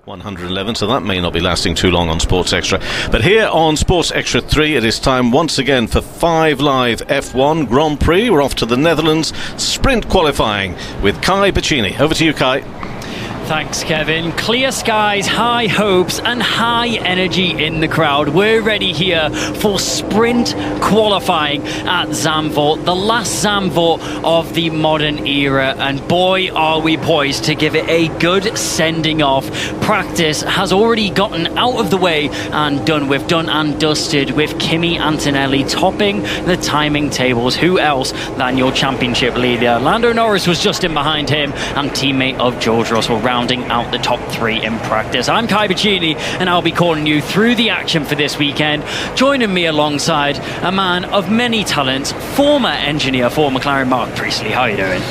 111, so that may not be lasting too long on Sports Extra. But here on Sports Extra 3, it is time once again for 5 Live F1 Grand Prix. We're off to the Netherlands sprint qualifying with Kai Baccini. Over to you, Kai. Thanks, Kevin. Clear skies, high hopes and high energy in the crowd. We're ready here for sprint qualifying at Zandvoort, the last Zandvoort of the modern era, and boy are we poised to give it a good sending off. Practice has already gotten out of the way and done with, done and dusted, with Kimi Antonelli topping the timing tables. Who else than your championship leader? Lando Norris was just in behind him, and teammate of George Russell rounding out the top 3 in practice. I'm Kai Baccini, and I'll be calling you through the action for this weekend. Joining me alongside a man of many talents, former engineer for McLaren, Mark Priestley. How are you doing?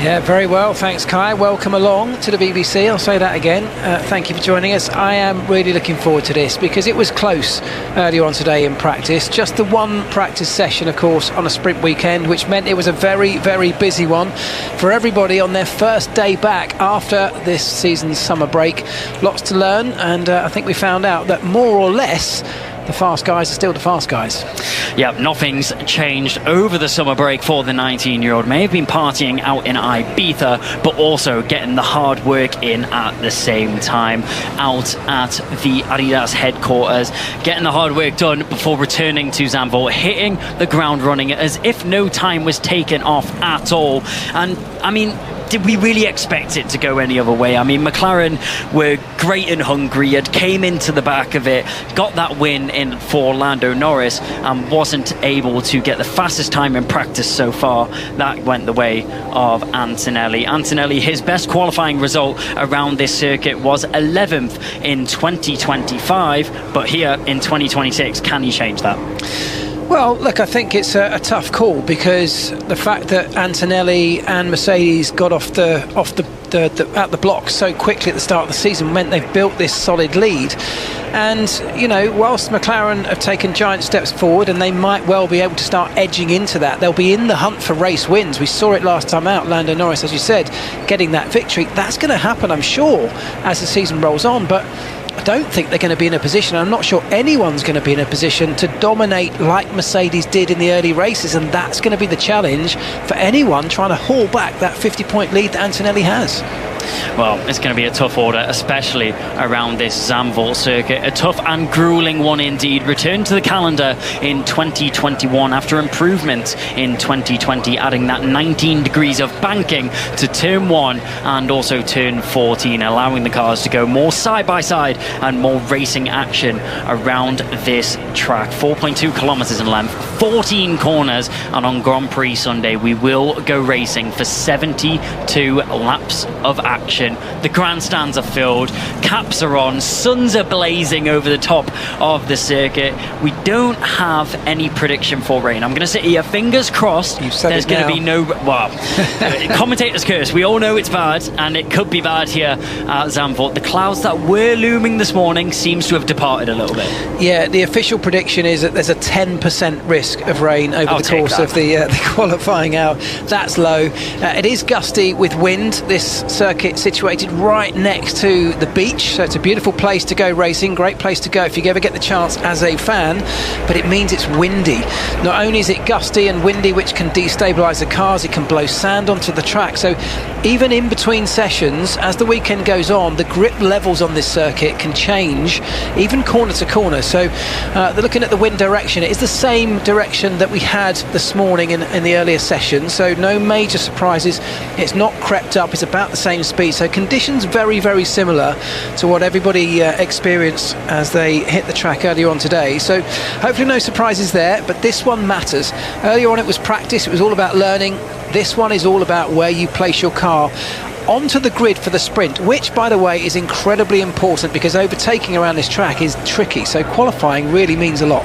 Yeah, very well, thanks, Kai. Welcome along to the BBC. I'll say that again. Thank you for joining us. I am really looking forward to this because it was close earlier on today in practice. Just the one practice session, of course, on a sprint weekend, which meant it was a very, very busy one for everybody on their first day back after this season's summer break. Lots to learn, and I think we found out that more or less the fast guys are still the fast guys. Yeah, nothing's changed over the summer break for the 19-year-old. May have been partying out in Ibiza, but also getting the hard work in at the same time. Out at the Adidas headquarters, getting the hard work done before returning to Zandvoort, hitting the ground running as if no time was taken off at all. And, I mean, did we really expect it to go any other way? I mean, McLaren were great and hungry, had came into the back of it, got that win in for Lando Norris, and wasn't able to get the fastest time in practice so far. That went the way of Antonelli. Antonelli, his best qualifying result around this circuit was 11th in 2025, but here in 2026, can he change that? Well, look, I think it's a tough call because the fact that Antonelli and Mercedes got off the block so quickly at the start of the season meant they've built this solid lead. And, you know, whilst McLaren have taken giant steps forward and they might well be able to start edging into that, they'll be in the hunt for race wins. We saw it last time out, Lando Norris, as you said, getting that victory. That's going to happen, I'm sure, as the season rolls on. But I don't think they're going to be in a position, I'm not sure anyone's going to be in a position to dominate like Mercedes did in the early races, and that's going to be the challenge for anyone trying to haul back that 50-point lead that Antonelli has. Well, it's going to be a tough order, especially around this Zandvoort circuit. A tough and grueling one indeed. Returned to the calendar in 2021 after improvements in 2020, adding that 19 degrees of banking to turn 1 and also turn 14, allowing the cars to go more side by side and more racing action around this track. 4.2 kilometers in length, 14 corners, and on Grand Prix Sunday we will go racing for 72 laps of action. The grandstands are filled, caps are on, suns are blazing over the top of the circuit. We don't have any prediction for rain. I'm going to sit here, fingers crossed. There's going to be no... Well, commentator's curse. We all know it's bad, and it could be bad here at Zandvoort. The clouds that were looming this morning seems to have departed a little bit. Yeah, the official prediction is that there's a 10% risk of rain over the course of the qualifying out. That's low. It is gusty with wind. This circuit situated right next to the beach, so it's a beautiful place to go racing, great place to go if you ever get the chance as a fan, but it means it's windy. Not only is it gusty and windy, which can destabilise the cars, it can blow sand onto the track, so even in between sessions, as the weekend goes on, the grip levels on this circuit can change, even corner to corner. So they're looking at the wind direction. It is the same direction that we had this morning in the earlier session, so no major surprises. It's not crept up, it's about the same speed, so conditions very, very similar to what everybody experienced as they hit the track earlier on today. So hopefully no surprises there, but this one matters. Earlier on it was practice, it was all about learning. This one is all about where you place your car onto the grid for the sprint, which, by the way, is incredibly important because overtaking around this track is tricky, so qualifying really means a lot.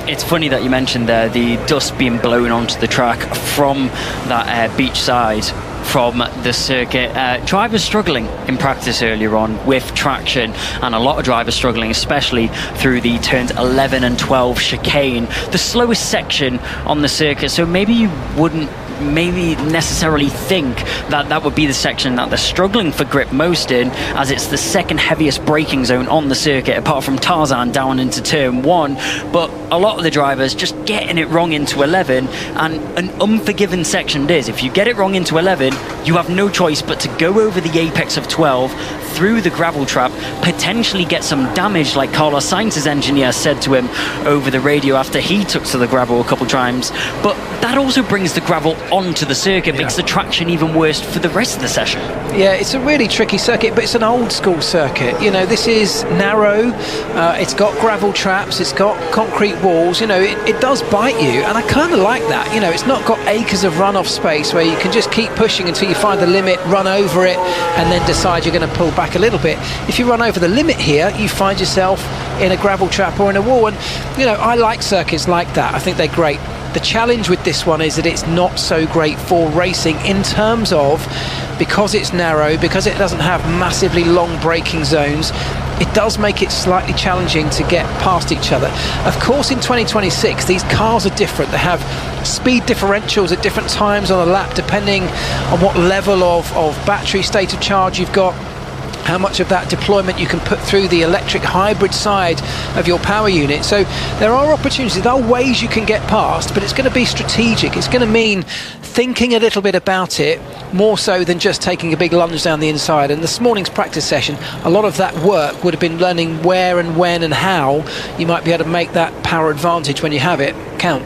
It's funny that you mentioned there the dust being blown onto the track from that beach side from the circuit. Drivers struggling in practice earlier on with traction, and a lot of drivers struggling, especially through the turns 11 and 12 chicane, the slowest section on the circuit. So maybe you wouldn't maybe necessarily think that that would be the section that they're struggling for grip most in, as it's the second heaviest braking zone on the circuit, apart from Tarzan down into turn 1. But a lot of the drivers just getting it wrong into 11, and an unforgiving section it is. If you get it wrong into 11, you have no choice but to go over the apex of 12 through the gravel trap, potentially get some damage, like Carlos Sainz's engineer said to him over the radio after he took to the gravel a couple times. But that also brings the gravel onto the circuit, makes the traction even worse for the rest of the session. Yeah, it's a really tricky circuit, but it's an old school circuit. You know, this is narrow, it's got gravel traps, it's got concrete walls. You know, it does bite you, and I kind of like that. You know, it's not got acres of runoff space where you can just keep pushing until you find the limit, run over it, and then decide you're going to pull back a little bit. If you run over the limit here, you find yourself in a gravel trap or in a wall. And, you know, I like circuits like that. I think they're great. The challenge with this one is that it's not so great for racing in terms of, because it's narrow, because it doesn't have massively long braking zones, it does make it slightly challenging to get past each other. Of course, in 2026, these cars are different. They have speed differentials at different times on a lap, depending on what level of battery state of charge you've got, how much of that deployment you can put through the electric hybrid side of your power unit. So there are opportunities, there are ways you can get past, but it's going to be strategic. It's going to mean thinking a little bit about it, more so than just taking a big lunge down the inside. And this morning's practice session, a lot of that work would have been learning where and when and how you might be able to make that power advantage when you have it count.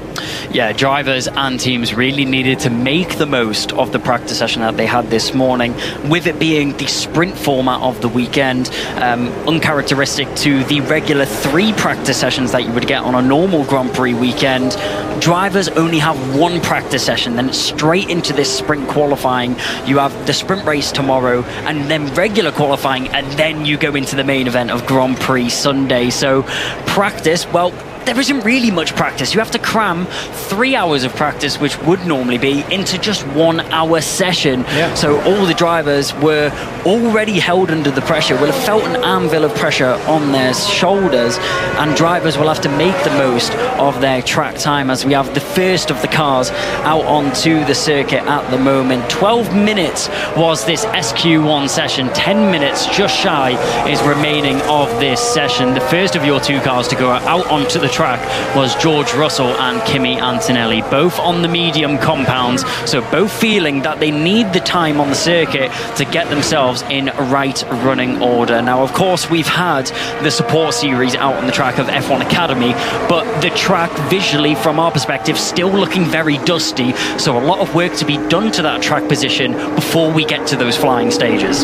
Yeah, drivers and teams really needed to make the most of the practice session that they had this morning, with it being the sprint format of the weekend, uncharacteristic to the regular 3 practice sessions that you would get on a normal Grand Prix weekend. Drivers only have 1 practice session, then straight into this sprint qualifying. You have the sprint race tomorrow, and then regular qualifying, and then you go into the main event of Grand Prix Sunday. So practice, well, there isn't really much practice. You have to cram 3 hours of practice, which would normally be, into just 1 hour session. Yeah. So all the drivers were already held under the pressure, will have felt an anvil of pressure on their shoulders, and drivers will have to make the most of their track time, as we have the first of the cars out onto the circuit at the moment. 12 minutes was this SQ1 session. 10 minutes just shy is remaining of this session. The first of your 2 cars to go out onto the track was George Russell and Kimi Antonelli, both on the medium compounds, so both feeling that they need the time on the circuit to get themselves in right running order. Now, of course, we've had the support series out on the track of F1 Academy, but the track visually from our perspective still looking very dusty, so a lot of work to be done to that track position before we get to those flying stages.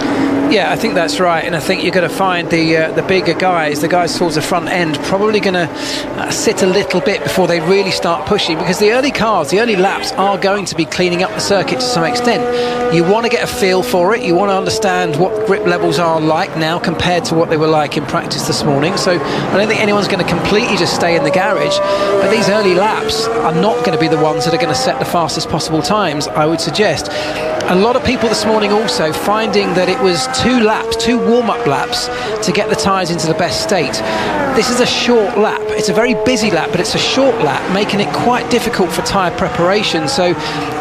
Yeah, I think that's right, and I think you're going to find the bigger guys, the guys towards the front end, probably going to sit a little bit before they really start pushing, because the early cars, the early laps are going to be cleaning up the circuit to some extent. You want to get a feel for it, you want to understand what grip levels are like now compared to what they were like in practice this morning. So I don't think anyone's going to completely just stay in the garage, but these early laps are not going to be the ones that are going to set the fastest possible times, I would suggest. A lot of people this morning also finding that it was 2 warm-up laps to get the tyres into the best state. This is a short lap. It's a very busy lap, but it's a short lap, making it quite difficult for tyre preparation. So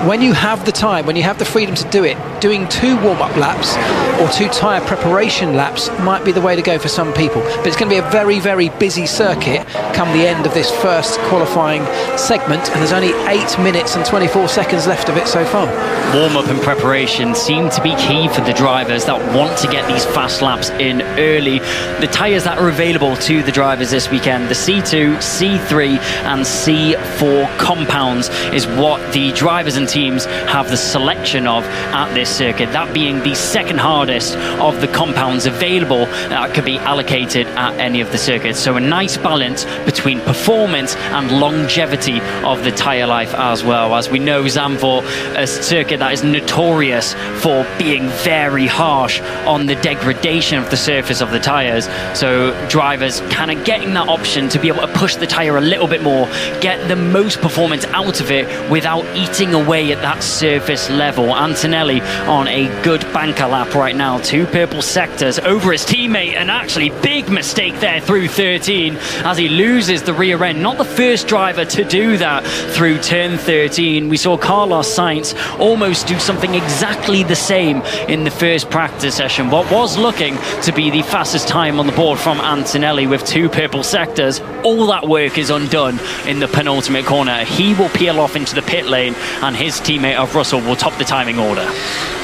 when you have the time, when you have the freedom to do it, doing 2 warm-up laps or 2 tyre preparation laps might be the way to go for some people. But it's going to be a very, very busy circuit come the end of this first qualifying segment, and there's only 8 minutes and 24 seconds left of it so far. Warm-up and preparation seem to be key for the drivers that want to get these fast laps in early. The tyres that are available to the drivers this weekend, the C2, C3 and C4 compounds, is what the drivers and teams have the selection of at this circuit, that being the second hardest of the compounds available that could be allocated at any of the circuits. So a nice balance between performance and longevity of the tyre life as well. As we know, Zandvoort, a circuit that is notorious notorious for being very harsh on the degradation of the surface of the tyres. So drivers kind of getting that option to be able to push the tyre a little bit more, get the most performance out of it without eating away at that surface level. Antonelli on a good banker lap right now. 2 purple sectors over his teammate, and actually big mistake there through 13 as he loses the rear end. Not the first driver to do that through turn 13. We saw Carlos Sainz almost do something exactly the same in the first practice session. What was looking to be the fastest time on the board from Antonelli with 2 purple sectors, all that work is undone in the penultimate corner. He will peel off into the pit lane, and his teammate of Russell will top the timing order.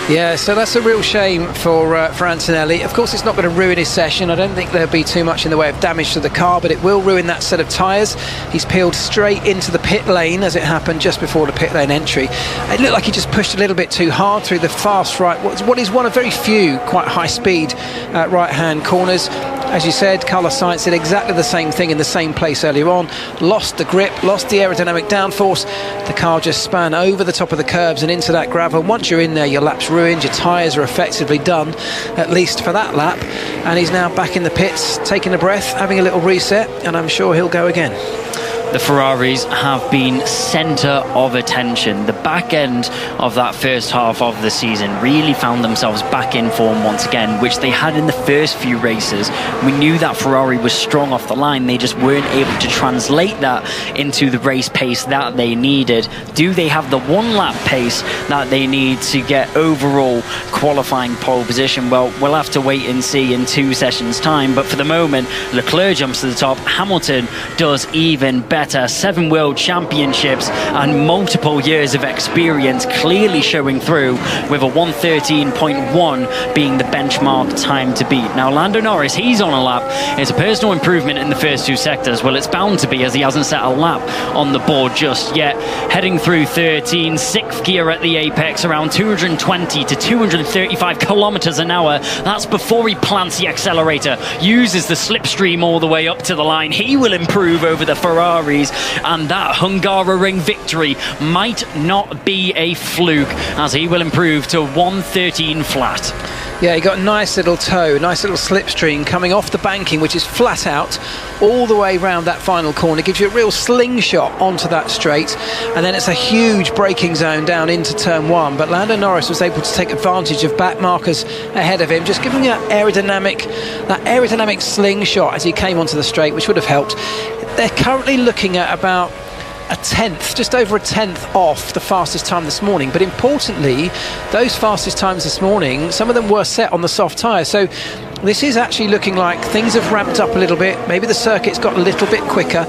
Yeah, so that's a real shame for Antonelli. Of course, it's not going to ruin his session. I don't think there'll be too much in the way of damage to the car, but it will ruin that set of tyres. He's peeled straight into the pit lane as it happened just before the pit lane entry. It looked like he just pushed a little bit too hard through the fast right, what is one of very few quite high-speed right-hand corners. As you said, Carlos Sainz did exactly the same thing in the same place earlier on. Lost the grip, lost the aerodynamic downforce. The car just span over the top of the curbs and into that gravel. Once you're in there, your lap's ruined, your tyres are effectively done, at least for that lap. And he's now back in the pits, taking a breath, having a little reset, and I'm sure he'll go again. The Ferraris have been centre of attention. The back end of that first half of the season really found themselves back in form once again, which they had in the first few races. We knew that Ferrari was strong off the line. They just weren't able to translate that into the race pace that they needed. Do they have the one-lap pace that they need to get overall qualifying pole position? Well, we'll have to wait and see in 2 sessions' time. But for the moment, Leclerc jumps to the top. Hamilton does even better. 7 world championships and multiple years of experience clearly showing through, with a 1:13.1 being the benchmark time to beat. Now Lando Norris, he's on a lap. It's a personal improvement in the first 2 sectors. Well, it's bound to be, as he hasn't set a lap on the board just yet. Heading through 13, 6th gear at the apex, around 220 to 235 kilometers an hour. That's before he plants the accelerator, uses the slipstream all the way up to the line. He will improve over the Ferrari, and that Hungaroring victory might not be a fluke, as he will improve to 1:13 flat. Yeah, he got a nice little toe, nice little slipstream coming off the banking, which is flat out all the way round that final corner. Gives you a real slingshot onto that straight, and then it's a huge braking zone down into turn 1. But Lando Norris was able to take advantage of back markers ahead of him, just giving that aerodynamic slingshot as he came onto the straight, which would have helped. They're currently looking at about a tenth, just over a tenth off the fastest time this morning. But importantly, those fastest times this morning, some of them were set on the soft tyre. So this is actually looking like things have ramped up a little bit. Maybe the circuit's got a little bit quicker.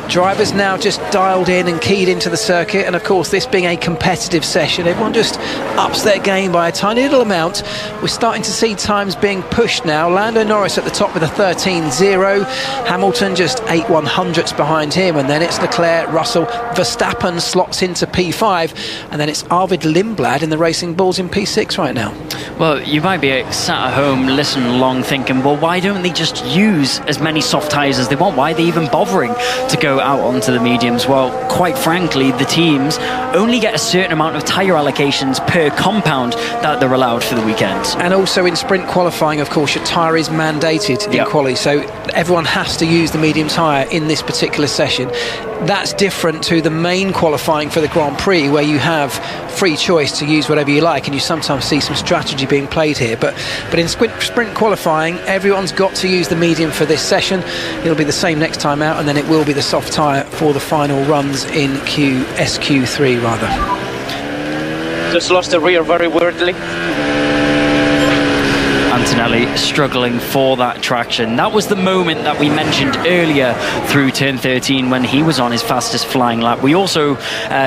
Drivers now just dialed in and keyed into the circuit. And of course, this being a competitive session, everyone just ups their game by a tiny little amount. We're starting to see times being pushed now. Lando Norris at the top with a 13.0. Hamilton just 8/100ths behind him. And then it's Leclerc, Russell, Verstappen slots into P5. And then it's Arvid Lindblad in the Racing Bulls in P6 right now. Well, you might be sat at home listening along thinking, well, why don't they just use as many soft tyres as they want? Why are they even bothering to go out onto the mediums? Well, quite frankly, the teams only get a certain amount of tyre allocations per compound that they're allowed for the weekend. And also in sprint qualifying, of course, your tyre is mandated in quali, so everyone has to use the medium tyre in this particular session. That's different to the main qualifying for the Grand Prix, where you have free choice to use whatever you like, and you sometimes see some strategy being played here. But in sprint qualifying, everyone's got to use the medium for this session. It'll be the same next time out, and then it will be the soft tyre for the final runs in SQ3 rather. Just lost the rear very weirdly. Antonelli struggling for that traction. That was the moment that we mentioned earlier through turn 13 when he was on his fastest flying lap. We also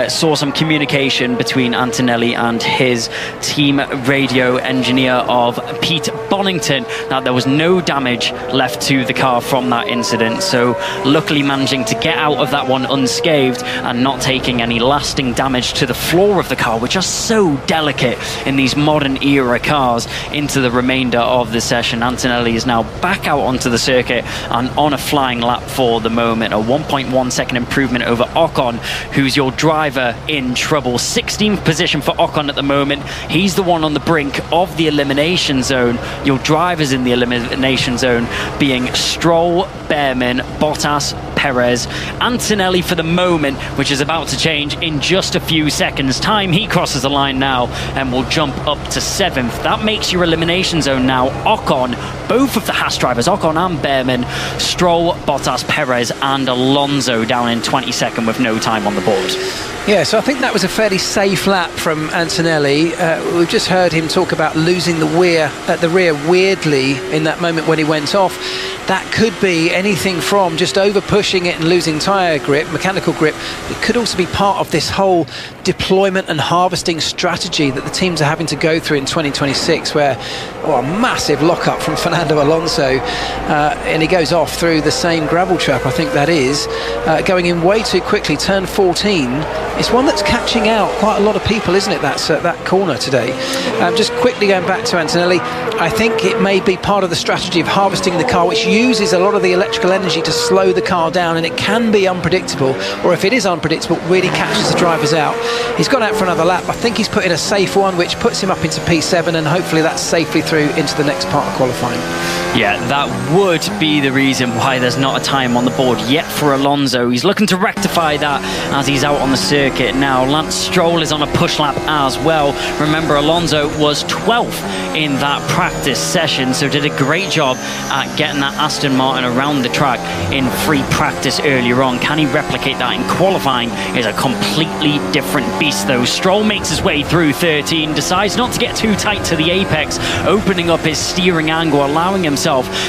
saw some communication between Antonelli and his team radio engineer of Pete Bonington, that there was no damage left to the car from that incident. So luckily managing to get out of that one unscathed and not taking any lasting damage to the floor of the car, which are so delicate in these modern era cars, into the remainder of the session. Antonelli is now back out onto the circuit and on a flying lap for the moment. A 1.1 second improvement over Ocon, who's your driver in trouble. 16th position for Ocon at the moment. He's the one on the brink of the elimination zone. Your drivers in the elimination zone being Stroll, Behrman, Bottas, Perez, Antonelli for the moment, which is about to change in just a few seconds time. He crosses the line now and will jump up to 7th. That makes your elimination zone now Ocon, both of the Haas drivers, Ocon and Behrman, Stroll, Bottas, Perez and Alonso down in 22nd with no time on the board. Yeah, so I think that was a fairly safe lap from Antonelli. We've just heard him talk about losing the rear weirdly in that moment when he went off. That could be anything from just over pushing it and losing tyre grip, mechanical grip. It could also be part of this whole deployment and harvesting strategy that the teams are having to go through in 2026, where a massive lock-up from Fernando Alonso, and he goes off through the same gravel trap, I think that is, going in way too quickly. Turn 14 is one that's catching out quite a lot of people, isn't it, that corner today. Just quickly going back to Antonelli, I think it may be part of the strategy of harvesting the car, which uses a lot of the electrical energy to slow the car down, and it can be unpredictable, or if it is unpredictable, really catches the drivers out. He's gone out for another lap. I think he's put in a safe one, which puts him up into P7, and hopefully that's safely through into the next part of qualifying. Yeah, that would be the reason why there's not a time on the board yet for Alonso. He's looking to rectify that as he's out on the circuit now. Lance Stroll is on a push lap as well. Remember, Alonso was 12th in that practice session, so did a great job at getting that Aston Martin around the track in free practice earlier on. Can he replicate that in qualifying is a completely different beast though. Stroll makes his way through 13, decides not to get too tight to the apex, opening up his steering angle, allowing himself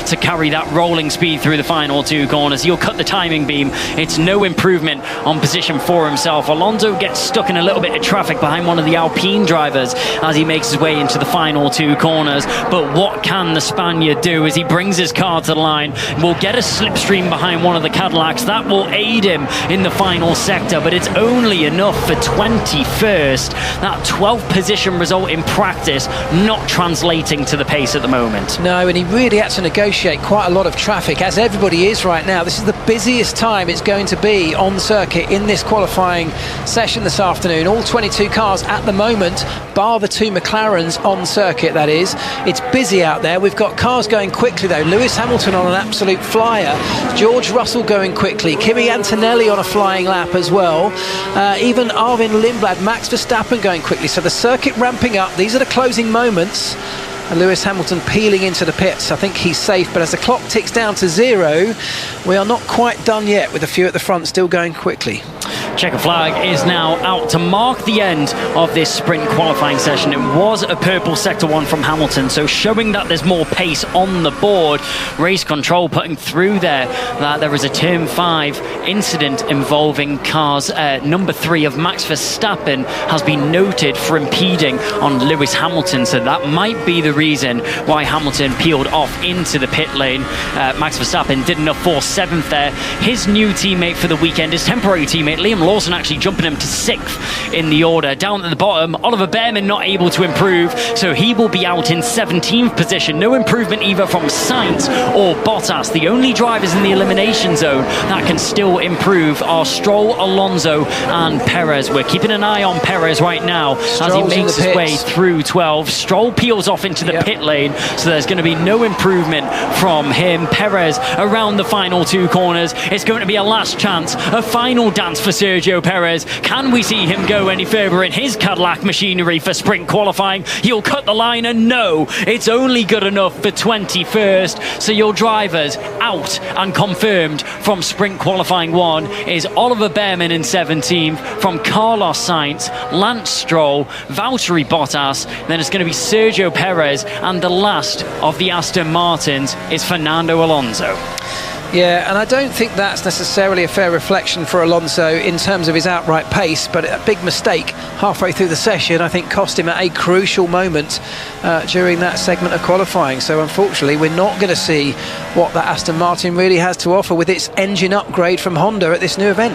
to carry that rolling speed through the final two corners. He'll cut the timing beam. It's no improvement on position for himself. Alonso gets stuck in a little bit of traffic behind one of the Alpine drivers as he makes his way into the final two corners. But what can the Spaniard do as he brings his car to the line? Will get a slipstream behind one of the Cadillacs. That will aid him in the final sector, but it's only enough for 21st. That 12th position result in practice not translating to the pace at the moment. No, and he really had to negotiate quite a lot of traffic, as everybody is right now. This is the busiest time it's going to be on circuit in this qualifying session this afternoon. All 22 cars at the moment, bar the two McLarens on circuit, that is. It's busy out there. We've got cars going quickly though. Lewis Hamilton on an absolute flyer, George Russell going quickly, Kimi Antonelli on a flying lap as well, even Arvin Lindblad, Max Verstappen going quickly. So the circuit ramping up. These are the closing moments. And Lewis Hamilton peeling into the pits. I think he's safe, but as the clock ticks down to 0, we are not quite done yet, with a few at the front still going quickly. Checker flag is now out to mark the end of this sprint qualifying session. It was a purple sector 1 from Hamilton, so showing that there's more pace on the board. Race control putting through there that there was a turn 5 incident involving cars. Number 3 of Max Verstappen has been noted for impeding on Lewis Hamilton, so that might be the reason why Hamilton peeled off into the pit lane. Max Verstappen did enough for 7th there. His new teammate for the weekend, his temporary teammate Liam Lawson, actually jumping him to 6th in the order. Down at the bottom, Oliver Behrman not able to improve, so he will be out in 17th position. No improvement either from Sainz or Bottas. The only drivers in the elimination zone that can still improve are Stroll, Alonso and Perez. We're keeping an eye on Perez right now as he makes his way through 12. Stroll peels off into the pit lane, so there's going to be no improvement from him. Perez around the final two corners. It's going to be a last chance, a final dance for Sergio Perez. Can we see him go any further in his Cadillac machinery for sprint qualifying? He'll cut the line, and no, it's only good enough for 21st. So your drivers out and confirmed from sprint qualifying 1 is Oliver Behrman in 17th, from Carlos Sainz, Lance Stroll, Valtteri Bottas, then it's going to be Sergio Perez, and the last of the Aston Martins is Fernando Alonso. Yeah, and I don't think that's necessarily a fair reflection for Alonso in terms of his outright pace, but a big mistake halfway through the session, I think, cost him at a crucial moment during that segment of qualifying. So unfortunately, we're not going to see what that Aston Martin really has to offer with its engine upgrade from Honda at this new event.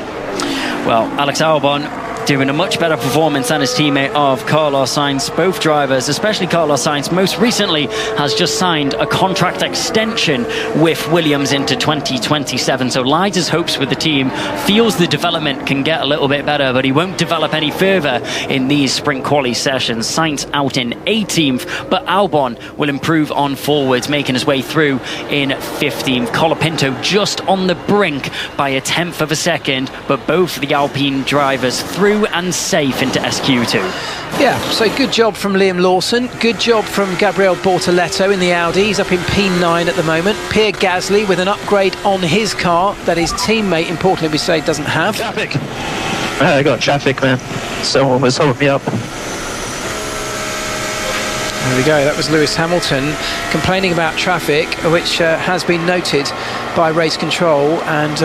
Well, Alex Albon, doing a much better performance than his teammate of Carlos Sainz. Both drivers, especially Carlos Sainz, most recently has just signed a contract extension with Williams into 2027. So lies his hopes with the team, feels the development can get a little bit better, but he won't develop any further in these sprint quali sessions. Sainz out in 18th, but Albon will improve on forwards, making his way through in 15th. Colapinto just on the brink by a 10th of a second, but both the Alpine drivers through and safe into SQ2. Yeah, so good job from Liam Lawson, good job from Gabriel Bortoleto in the Audi. He's up in P9 at the moment. Pierre Gasly with an upgrade on his car that his teammate, importantly we say, doesn't have. Traffic. I got traffic, man. Someone was holding me up. There we go, that was Lewis Hamilton complaining about traffic, which has been noted by race control, and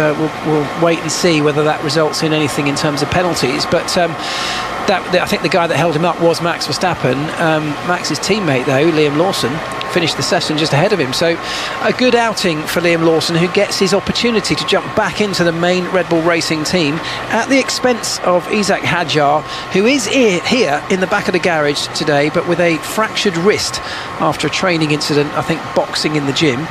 we'll wait and see whether that results in anything in terms of penalties. But I think the guy that held him up was Max Verstappen. Max's teammate, though, Liam Lawson, finished the session just ahead of him. So a good outing for Liam Lawson, who gets his opportunity to jump back into the main Red Bull Racing team at the expense of Isaac Hadjar, who is here in the back of the garage today, but with a fractured wrist after a training incident, I think boxing in the gym.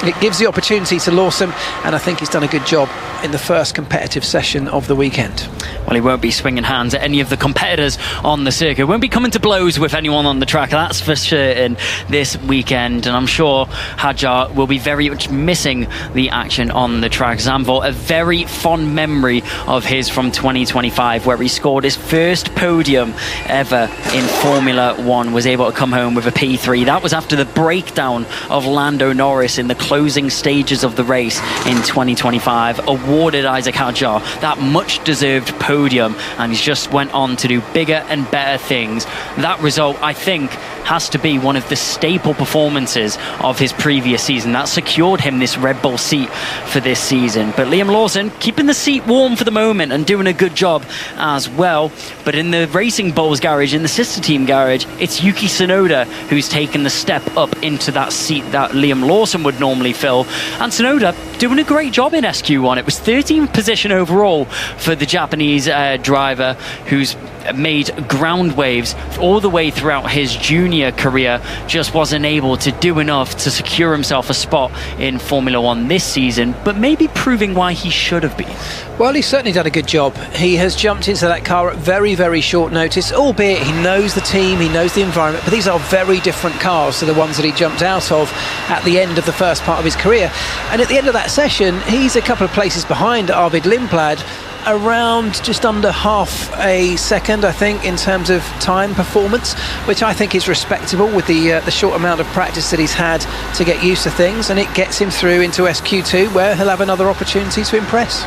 It gives the opportunity to Lawson, and I think he's done a good job in the first competitive session of the weekend. Well, he won't be swinging hands at any of the competitors on the circuit. Won't be coming to blows with anyone on the track, that's for certain, this weekend. And I'm sure Hadjar will be very much missing the action on the track. Zandvoort, a very fond memory of his from 2025, where he scored his first podium ever in Formula One, was able to come home with a P3. That was after the breakdown of Lando Norris in the closing stages of the race in 2025. Awarded Isaac Hadjar that much deserved podium, and he's just went on to do bigger and better things. That result, I think, has to be one of the staple performances of his previous season. That secured him this Red Bull seat for this season. But Liam Lawson keeping the seat warm for the moment and doing a good job as well. But in the Racing Bulls garage, in the sister team garage, it's Yuki Tsunoda who's taken the step up into that seat that Liam Lawson would normally fill. And Tsunoda doing a great job in SQ1. It was 13th position overall for the Japanese driver, who's made ground waves all the way throughout his junior career, just wasn't able to do enough to secure himself a spot in Formula One this season, but maybe proving why he should have been. Well, he's certainly done a good job. He has jumped into that car at very, very short notice, albeit he knows the team, he knows the environment, but these are very different cars to the ones that he jumped out of at the end of the first part of his career. And at the end of that session, he's a couple of places behind Arvid Lindblad, around just under half a second, I think, in terms of time performance, which I think is respectable with the short amount of practice that he's had to get used to things, and it gets him through into SQ2, where he'll have another opportunity to impress.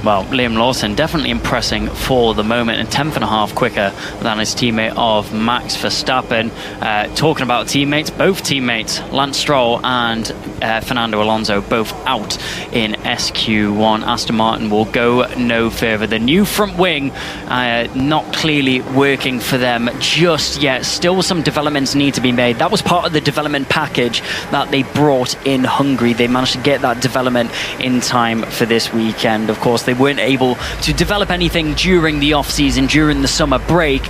Well, Liam Lawson definitely impressing for the moment, and 10th and a half quicker than his teammate of Max Verstappen. Talking about teammates, both teammates, Lance Stroll and Fernando Alonso, both out in SQ1. Aston Martin will go no further. The new front wing not clearly working for them just yet. Still some developments need to be made. That was part of the development package that they brought in Hungary. They managed to get that development in time for this weekend. Of course, they weren't able to develop anything during the off-season, during the summer break,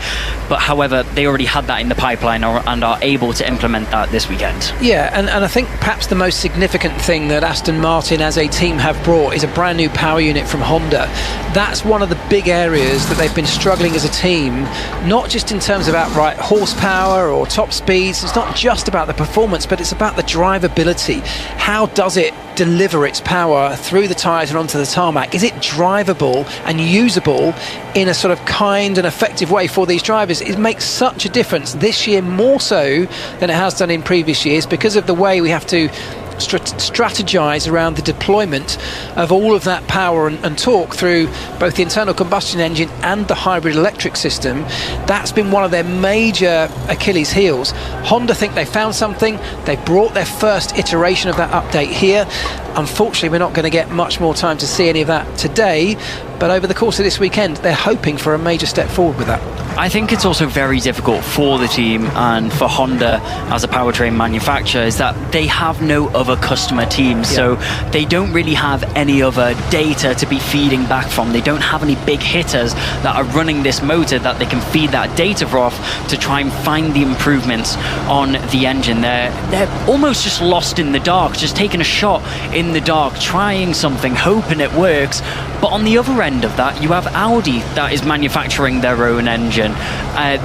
but however, they already had that in the pipeline and are able to implement that this weekend. Yeah, and I think perhaps the most significant thing that Aston Martin as a team have brought is a brand new power unit from Honda. That's one of the big areas that they've been struggling as a team, not just in terms of outright horsepower or top speeds. It's not just about the performance, but it's about the drivability. How does it deliver its power through the tyres and onto the tarmac? Is it drivable and usable in a sort of kind and effective way for these drivers? It makes such a difference this year, more so than it has done in previous years, because of the way we have to strategize around the deployment of all of that power and torque through both the internal combustion engine and the hybrid electric system. That's been one of their major Achilles heels. Honda think they found something. They brought their first iteration of that update here. Unfortunately, we're not going to get much more time to see any of that today, but over the course of this weekend, they're hoping for a major step forward with that. I think it's also very difficult for the team and for Honda as a powertrain manufacturer is that they have no other customer teams, so they don't really have any other data to be feeding back from. They don't have any big hitters that are running this motor that they can feed that data off to try and find the improvements on the engine. They're almost just lost in the dark, just taking a shot in the dark, trying something, hoping it works. But on the other end of that, you have Audi that is manufacturing their own engine.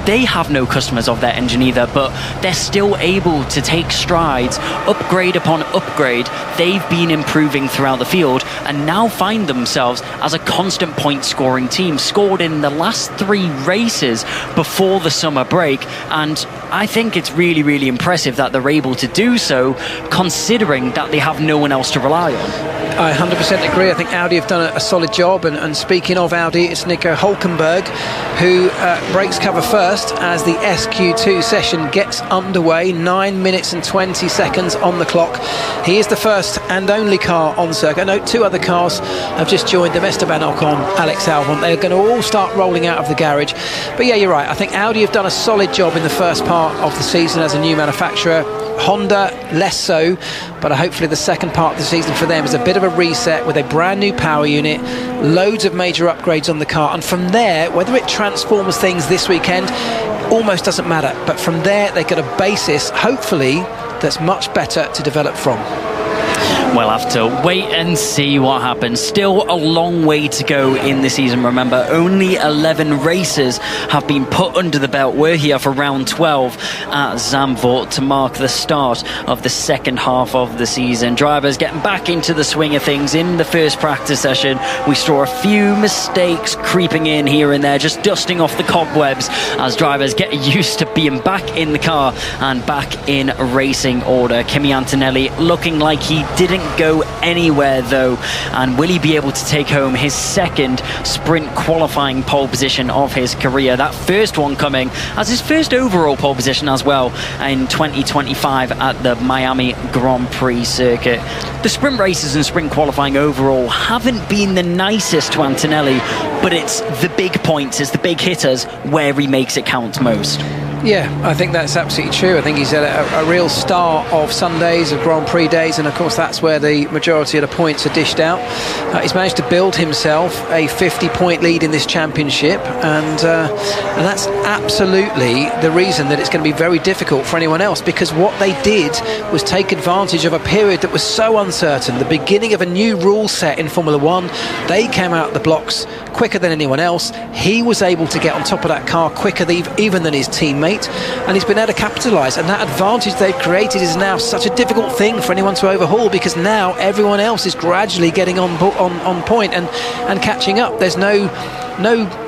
They have no customers of their engine either, but they're still able to take strides, upgrade upon upgrade. They've been improving throughout the field and now find themselves as a constant point scoring team, scored in the last 3 races before the summer break. And I think it's really, really impressive that they're able to do so, considering that they have no one else to rely on. I 100% agree. I think Audi have done a solid job. And speaking of Audi, it's Nico Hülkenberg who breaks cover first as the SQ2 session gets underway. 9 minutes and 20 seconds on the clock. He is the first and only car on circuit. No, 2 other cars have just joined them, Esteban Ocon, Alex Albon. They're going to all start rolling out of the garage. But yeah, you're right. I think Audi have done a solid job in the first part of the season as a new manufacturer. Honda less so, but hopefully the second part of the season for them is a bit of a reset with a brand new power unit, loads of major upgrades on the car, and from there, whether it transforms things this weekend almost doesn't matter, but from there they get a basis, hopefully, that's much better to develop from. We'll have to wait and see what happens. Still a long way to go in the season. Remember, only 11 races have been put under the belt. We're here for round 12 at Zandvoort to mark the start of the second half of the season. Drivers getting back into the swing of things in the first practice session. We saw a few mistakes creeping in here and there, just dusting off the cobwebs as drivers get used to being back in the car and back in racing order. Kimi Antonelli looking like he didn't go anywhere though, and will he be able to take home his second sprint qualifying pole position of his career? That first one coming as his first overall pole position as well in 2025 at the Miami Grand Prix circuit. The sprint races and sprint qualifying overall haven't been the nicest to Antonelli, but it's the big points, it's the big hitters where he makes it count most. Yeah, I think that's absolutely true. I think he's at a real star of Sundays, of Grand Prix days, and of course that's where the majority of the points are dished out. He's managed to build himself a 50-point lead in this championship, and that's absolutely the reason that it's going to be very difficult for anyone else, because what they did was take advantage of a period that was so uncertain, the beginning of a new rule set in Formula One. They came out the blocks quicker than anyone else. He was able to get on top of that car quicker even than his teammate, and he's been able to capitalise, and that advantage they've created is now such a difficult thing for anyone to overhaul, because now everyone else is gradually getting on point and catching up. There's no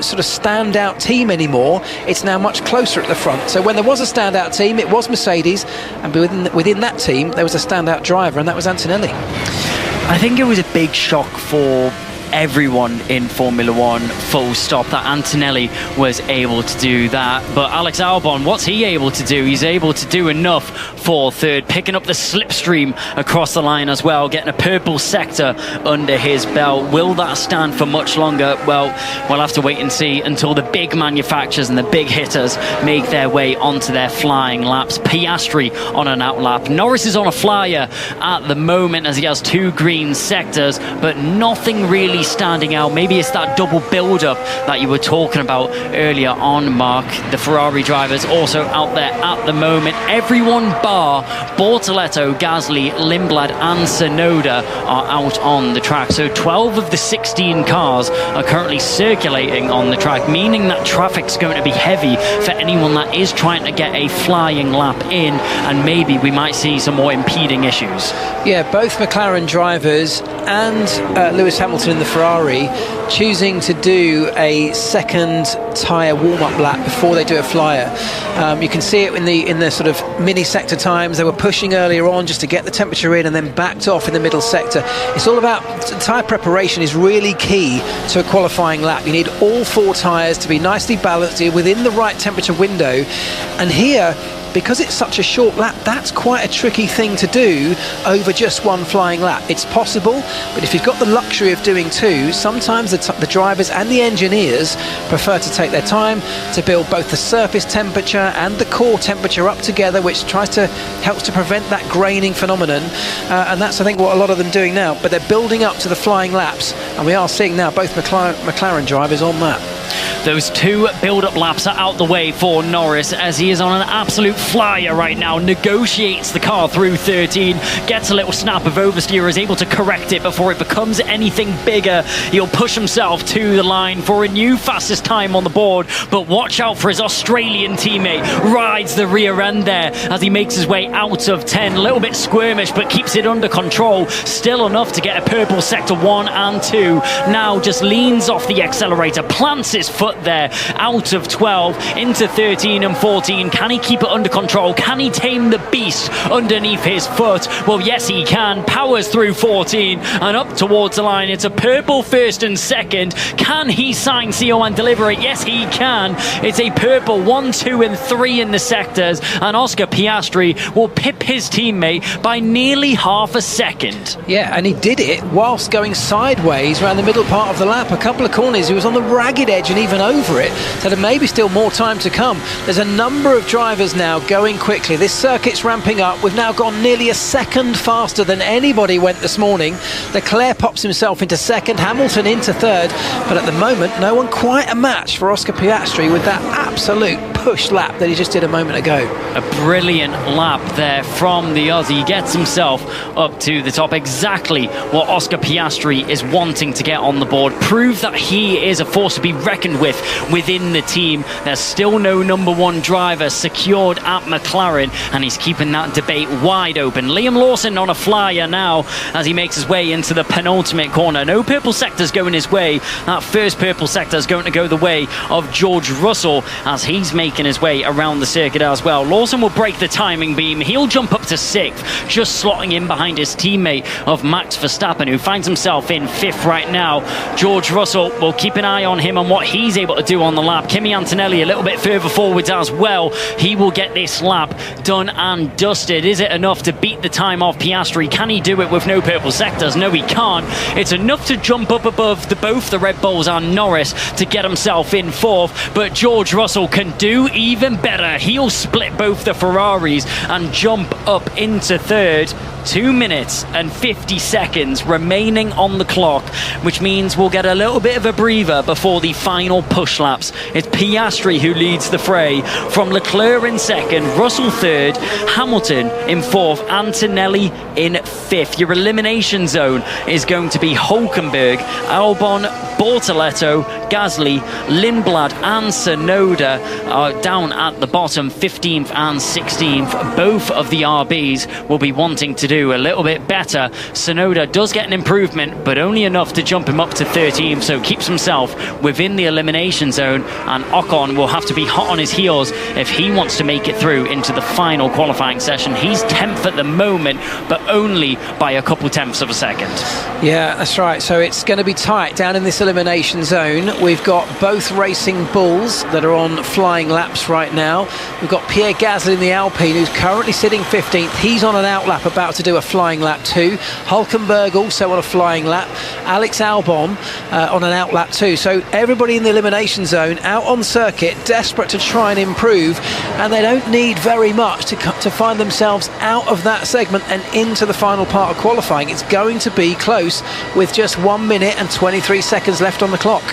sort of standout team anymore. It's now much closer at the front. So when there was a standout team, it was Mercedes, and within that team there was a standout driver, and that was Antonelli. I think it was a big shock for everyone in Formula One, full stop, that Antonelli was able to do that. But Alex Albon, what's he able to do? He's able to do enough for third, picking up the slipstream across the line as well, getting a purple sector under his belt. Will that stand for much longer? Well, we'll have to wait and see until the big manufacturers and the big hitters make their way onto their flying laps. Piastri on an outlap. Norris is on a flyer at the moment as he has 2 green sectors, but nothing really standing out. Maybe it's that double build-up that you were talking about earlier on, Mark. The Ferrari drivers also out there at the moment. Everyone bar Bortoletto, Gasly, Lindblad and Tsunoda are out on the track. So 12 of the 16 cars are currently circulating on the track, meaning that traffic's going to be heavy for anyone that is trying to get a flying lap in, and maybe we might see some more impeding issues. Yeah, both McLaren drivers and Lewis Hamilton in the Ferrari choosing to do a second tyre warm-up lap before they do a flyer. You can see it in the sort of mini sector times. They were pushing earlier on just to get the temperature in and then backed off in the middle sector. It's all about tyre preparation is really key to a qualifying lap. You need all 4 tyres to be nicely balanced within the right temperature window, and here because it's such a short lap, that's quite a tricky thing to do over just one flying lap. It's possible, but if you've got the luxury of doing two, sometimes the drivers and the engineers prefer to take their time to build both the surface temperature and the core temperature up together, which helps to prevent that graining phenomenon, and that's, I think, what a lot of them are doing now. But they're building up to the flying laps, and we are seeing now both McLaren drivers on that. Those two build-up laps are out the way for Norris, as he is on an absolute flyer right now. Negotiates the car through 13, gets a little snap of oversteer, is able to correct it before it becomes anything bigger. He'll push himself to the line for a new fastest time on the board, but watch out for his Australian teammate. Rides the rear end there as he makes his way out of 10. A little bit squirmish, but keeps it under control. Still enough to get a purple sector 1 and 2. Now just leans off the accelerator, plants his foot there, out of 12 into 13 and 14. Can he keep it under control? Can he tame the beast underneath his foot? Well, yes, he can. Powers through 14 and up towards the line. It's a purple first and second. Can he sign CO and deliver it? Yes, he can. It's a purple 1, 2 and 3 in the sectors, and Oscar Piastri will pip his teammate by nearly half a second. Yeah, and he did it whilst going sideways around the middle part of the lap. A couple of corners, he was on the ragged edge and even over it, so there may be still more time to come. There's a number of drivers now going quickly. This circuit's ramping up. We've now gone nearly a second faster than anybody went this morning. Leclerc pops himself into second, Hamilton into third, but at the moment no one quite a match for Oscar Piastri with that absolute push lap that he just did a moment ago. A brilliant lap there from the Aussie. He gets himself up to the top, exactly what Oscar Piastri is wanting to get on the board. Prove that he is a force to be reckoned with within the team. There's still no number one driver secured at McLaren, and he's keeping that debate wide open. Liam Lawson on a flyer now as he makes his way into the penultimate corner. No purple sectors going his way. That first purple sector is going to go the way of George Russell as he's making his way around the circuit as well. Lawson will break the timing beam. He'll jump up to 6th, just slotting in behind his teammate of Max Verstappen, who finds himself in 5th right now. George Russell will keep an eye on him and what he's able to do on the lap. Kimi Antonelli a little bit further forwards as well. He will get this lap done and dusted. Is it enough to beat the time of Piastri? Can he do it with no purple sectors? No, he can't. It's enough to jump up above both the Red Bulls and Norris to get himself in 4th, but George Russell can do even better. He'll split both the Ferraris and jump up into 3rd. 2 minutes and 50 seconds remaining on the clock, which means we'll get a little bit of a breather before the final push laps. It's Piastri who leads the fray, from Leclerc in 2nd, Russell 3rd, Hamilton in 4th, Antonelli in 5th. Your elimination zone is going to be Hulkenberg, Albon, Bortoleto, Gasly, Lindblad and Tsunoda are down at the bottom, 15th and 16th. Both of the RBs will be wanting to do a little bit better. Tsunoda does get an improvement, but only enough to jump him up to 13th, so keeps himself within the elimination zone, and Ocon will have to be hot on his heels if he wants to make it through into the final qualifying session. He's 10th at the moment, but only by a couple tenths of a second. Yeah, that's right. So it's going to be tight down in this elimination zone. We've got both racing bulls that are on flying laps right now. We've got Pierre Gasly in the Alpine, who's currently sitting 15th. He's on an outlap, about to do a flying lap too. Hulkenberg also on a flying lap. Alex Albon on an outlap too. So everybody in the elimination zone out on circuit, desperate to try and improve, and they don't need very much to find themselves out of that segment and into the final part of qualifying. It's going to be close with just 1 minute and 23 seconds left on the clock.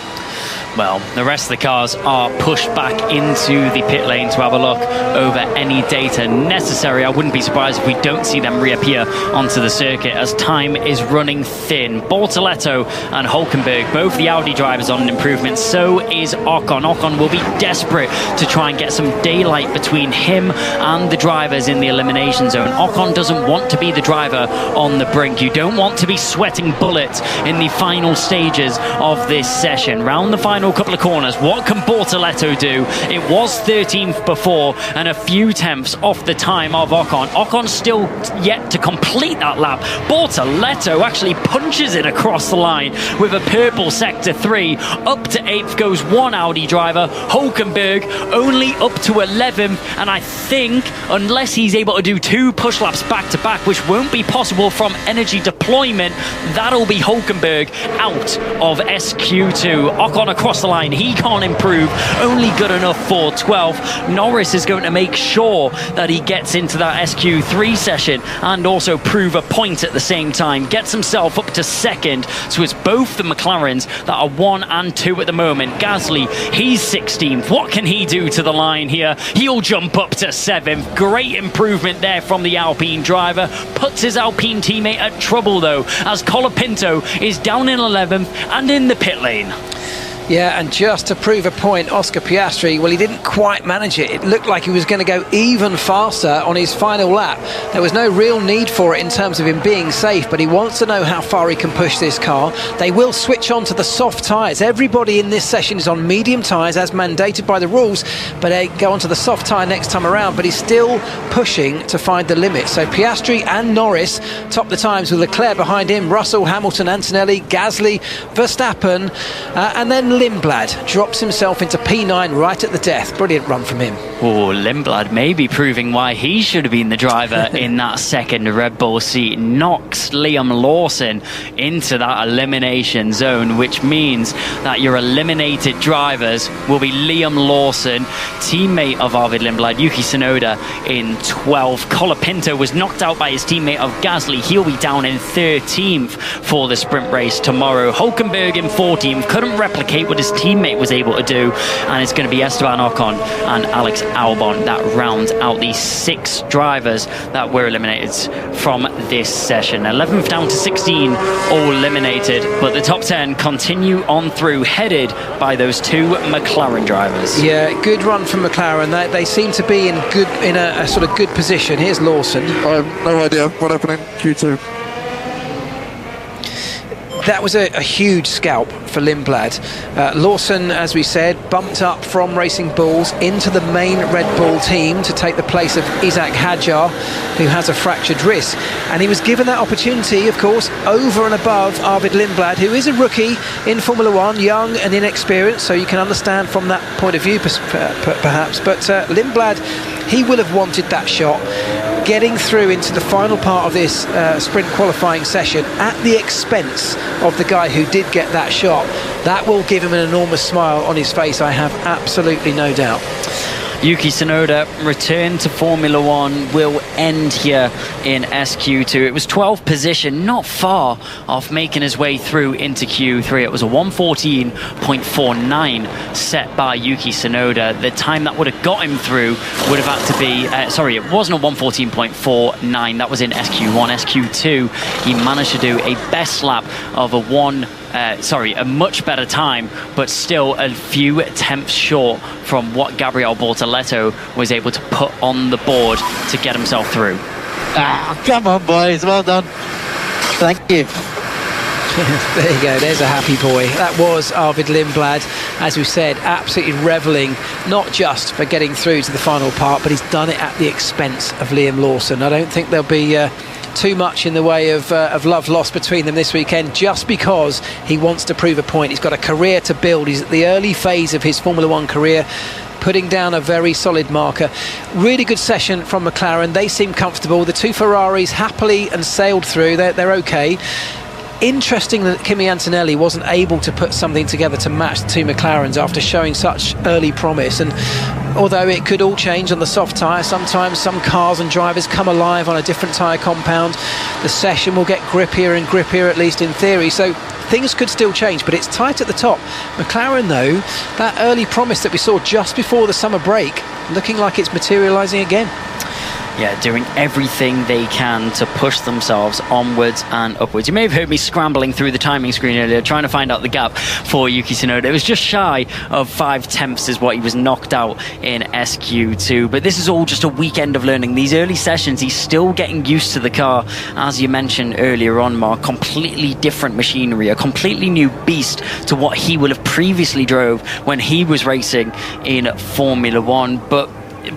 Well, the rest of the cars are pushed back into the pit lane to have a look over any data necessary. I wouldn't be surprised if we don't see them reappear onto the circuit as time is running thin. Bortoleto and Hulkenberg, both the Audi drivers, on an improvement. So is Ocon. Ocon will be desperate to try and get some daylight between him and the drivers in the elimination zone. Ocon doesn't want to be the driver on the brink. You don't want to be sweating bullets in the final stages of this session. Round the final final couple of corners. What can Bortoleto do? It was 13th before and a few tenths off the time of Ocon. Ocon's still yet to complete that lap. Bortoleto actually punches it across the line with a purple sector 3. Up to 8th goes one Audi driver. Hulkenberg only up to 11th, and I think unless he's able to do 2 push laps back to back, which won't be possible from energy deployment, that'll be Hulkenberg out of SQ2. Ocon across the line, he can't improve, only good enough for 12th. Norris is going to make sure that he gets into that SQ3 session and also prove a point at the same time. Gets himself up to 2nd, so it's both the McLarens that are 1 and 2 at the moment. Gasly, he's 16th. What can he do to the line here? He'll jump up to 7th. Great improvement there from the Alpine driver. Puts his Alpine teammate at trouble though, as Colapinto is down in 11th and in the pit lane. Yeah, and just to prove a point, Oscar Piastri, well, he didn't quite manage it. It looked like he was going to go even faster on his final lap. There was no real need for it in terms of him being safe, but he wants to know how far he can push this car. They will switch on to the soft tyres. Everybody in this session is on medium tyres as mandated by the rules, but they go onto the soft tyre next time around, but he's still pushing to find the limit. So Piastri and Norris top the times with Leclerc behind him, Russell, Hamilton, Antonelli, Gasly, Verstappen, and then Lindblad drops himself into P9 right at the death. Brilliant run from him. Oh, Lindblad may be proving why he should have been the driver in that second Red Bull seat. Knocks Liam Lawson into that elimination zone, which means that your eliminated drivers will be Liam Lawson, teammate of Arvid Lindblad, Yuki Tsunoda in 12th. Colapinto was knocked out by his teammate of Gasly. He'll be down in 13th for the sprint race tomorrow. Hulkenberg in 14th. Couldn't replicate what his teammate was able to do, and it's going to be Esteban Ocon and Alex Albon that rounds out the 6 drivers that were eliminated from this session. 11th down to 16 all eliminated, but the top 10 continue on through, headed by those 2 McLaren drivers. Yeah, good run from McLaren. They seem to be in a sort of good position. Here's Lawson. I have no idea what happened in Q2. That was a huge scalp for Lindblad. Lawson, as we said, bumped up from Racing Bulls into the main Red Bull team to take the place of Isaac Hadjar, who has a fractured wrist. And he was given that opportunity, of course, over and above Arvid Lindblad, who is a rookie in Formula One, young and inexperienced, so you can understand from that point of view, perhaps. But Lindblad, he will have wanted that shot, getting through into the final part of this sprint qualifying session at the expense of the guy who did get that shot. That will give him an enormous smile on his face, I have absolutely no doubt. Yuki Tsunoda return to Formula One will end here in SQ2. It was 12th position, not far off making his way through into Q3. It was a 1:14.49 set by Yuki Tsunoda. The time that would have got him through would have had to be, it wasn't a 1:14.49, that was in SQ1. SQ2, he managed to do a best lap of a much better time, but still a few tenths short from what Gabriel Bortoleto was able to put on the board to get himself through. Come on, boys, well done. Thank you. There you go, there's a happy boy. That was Arvid Lindblad, as we said, absolutely revelling, not just for getting through to the final part, but he's done it at the expense of Liam Lawson. I don't think there'll be too much in the way of love lost between them this weekend, just because he wants to prove a point. He's got a career to build. He's at the early phase of his Formula One career, putting down a very solid marker. Really good session from McLaren. They seem comfortable. The 2 Ferraris happily and sailed through. They're okay. Interesting that Kimi Antonelli wasn't able to put something together to match the 2 McLarens after showing such early promise. And although it could all change on the soft tyre, sometimes some cars and drivers come alive on a different tyre compound. The session will get grippier and grippier, at least in theory. So things could still change, but it's tight at the top. McLaren, though, that early promise that we saw just before the summer break, looking like it's materialising again. doing everything they can to push themselves onwards and upwards. You may have heard me scrambling through the timing screen earlier, trying to find out the gap for Yuki Tsunoda. It was just shy of 5 tenths is what he was knocked out in SQ2. But this is all just a weekend of learning. These early sessions, he's still getting used to the car. As you mentioned earlier on, Mark, completely different machinery, a completely new beast to what he will have previously drove when he was racing in Formula One. But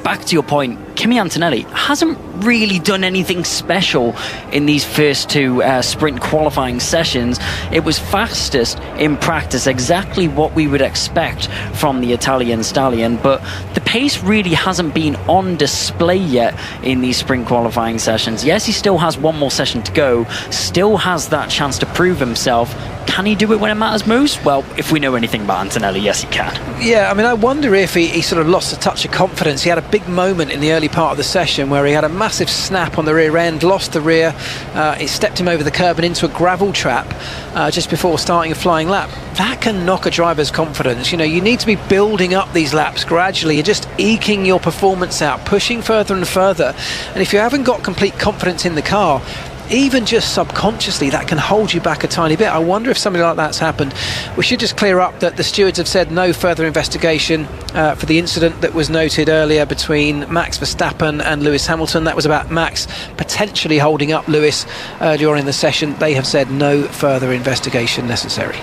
back to your point, Kimi Antonelli hasn't really done anything special in these first 2 sprint qualifying sessions. It was fastest in practice, exactly what we would expect from the Italian stallion, but the pace really hasn't been on display yet in these sprint qualifying sessions. Yes, he still has one more session to go, still has that chance to prove himself. Can he do it when it matters most? Well, if we know anything about Antonelli, yes, he can. Yeah, I mean, I wonder if he sort of lost a touch of confidence. He had a big moment in the early part of the session where he had a massive snap on the rear end, lost the rear. It stepped him over the curb and into a gravel trap just before starting a flying lap. That can knock a driver's confidence. You know, you need to be building up these laps gradually. You're just eking your performance out, pushing further and further. And if you haven't got complete confidence in the car, even just subconsciously, that can hold you back a tiny bit. I wonder if something like that's happened. We should just clear up that the stewards have said no further investigation for the incident that was noted earlier between Max Verstappen and Lewis Hamilton. That was about Max potentially holding up Lewis earlier on in the session. They have said no further investigation necessary.